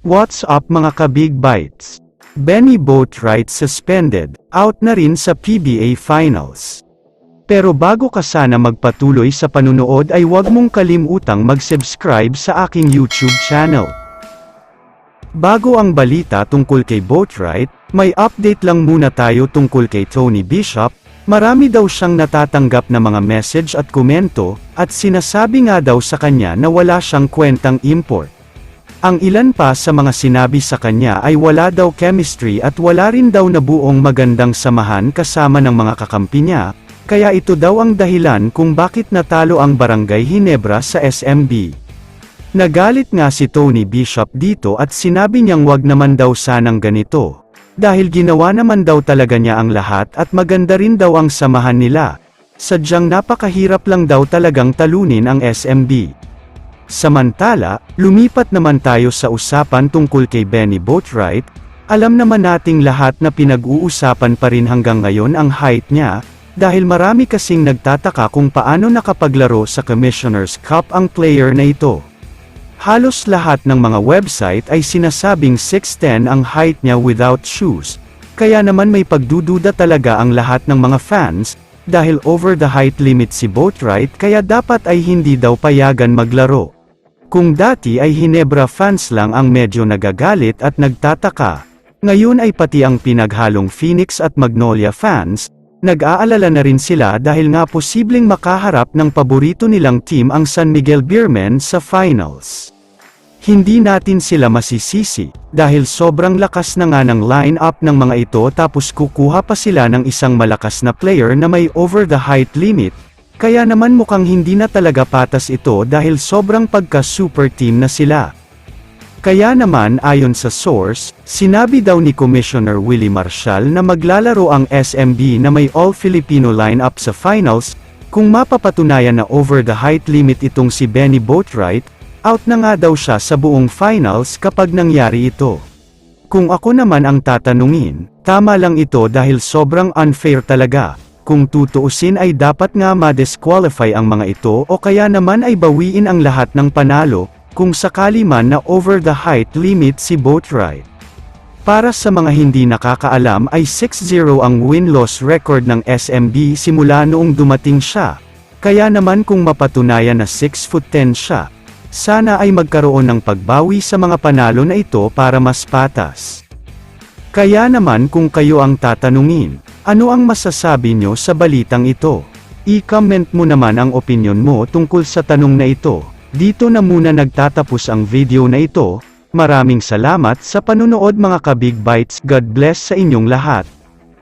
What's up mga ka-Big Bites? Benny Boatwright suspended, out na rin sa PBA Finals. Pero bago ka sana magpatuloy sa panunood ay huwag mong kalimutang mag-subscribe sa aking YouTube channel. Bago ang balita tungkol kay Boatwright, may update lang muna tayo tungkol kay Tony Bishop. Marami daw siyang natatanggap na mga message at komento, at sinasabi nga daw sa kanya na wala siyang kwentang import. Ang ilan pa sa mga sinabi sa kanya ay wala daw chemistry at wala rin daw nabuong magandang samahan kasama ng mga kakampi niya, kaya ito daw ang dahilan kung bakit natalo ang Barangay Ginebra sa SMB. Nagalit nga si Tony Bishop dito at sinabi niyang wag naman daw sanang ganito. Dahil ginawa naman daw talaga niya ang lahat at maganda rin daw ang samahan nila. Sadyang napakahirap lang daw talagang talunin ang SMB. Samantala, lumipat naman tayo sa usapan tungkol kay Benny Boatwright. Alam naman nating lahat na pinag-uusapan pa rin hanggang ngayon ang height niya, dahil marami kasing nagtataka kung paano nakapaglaro sa Commissioner's Cup ang player na ito. Halos lahat ng mga website ay sinasabing 6'10 ang height niya without shoes, kaya naman may pagdududa talaga ang lahat ng mga fans, dahil over the height limit si Boatwright kaya dapat ay hindi daw payagan maglaro. Kung dati ay Ginebra fans lang ang medyo nagagalit at nagtataka, ngayon ay pati ang pinaghalong Phoenix at Magnolia fans, nag-aalala na rin sila dahil nga posibleng makaharap ng paborito nilang team ang San Miguel Beermen sa finals. Hindi natin sila masisisi, dahil sobrang lakas na nga ng line-up ng mga ito tapos kukuha pa sila ng isang malakas na player na may over the height limit, kaya naman mukhang hindi na talaga patas ito dahil sobrang pagka-super team na sila. Kaya naman ayon sa source, sinabi daw ni Commissioner Willie Marcial na maglalaro ang SMB na may all-Filipino lineup sa finals, kung mapapatunayan na over the height limit itong si Benny Boatwright, out na nga daw siya sa buong finals kapag nangyari ito. Kung ako naman ang tatanungin, tama lang ito dahil sobrang unfair talaga. Kung tutuusin ay dapat nga ma-disqualify ang mga ito o kaya naman ay bawiin ang lahat ng panalo, kung sakali man na over the height limit si Boatwright. Para sa mga hindi nakakaalam ay 6-0 ang win-loss record ng SMB simula noong dumating siya. Kaya naman kung mapatunayan na 6'10" siya, sana ay magkaroon ng pagbawi sa mga panalo na ito para mas patas. Kaya naman kung kayo ang tatanungin, ano ang masasabi nyo sa balitang ito? I-comment mo naman ang opinyon mo tungkol sa tanong na ito. Dito na muna nagtatapos ang video na ito. Maraming salamat sa panunood mga ka-Big Bites. God bless sa inyong lahat.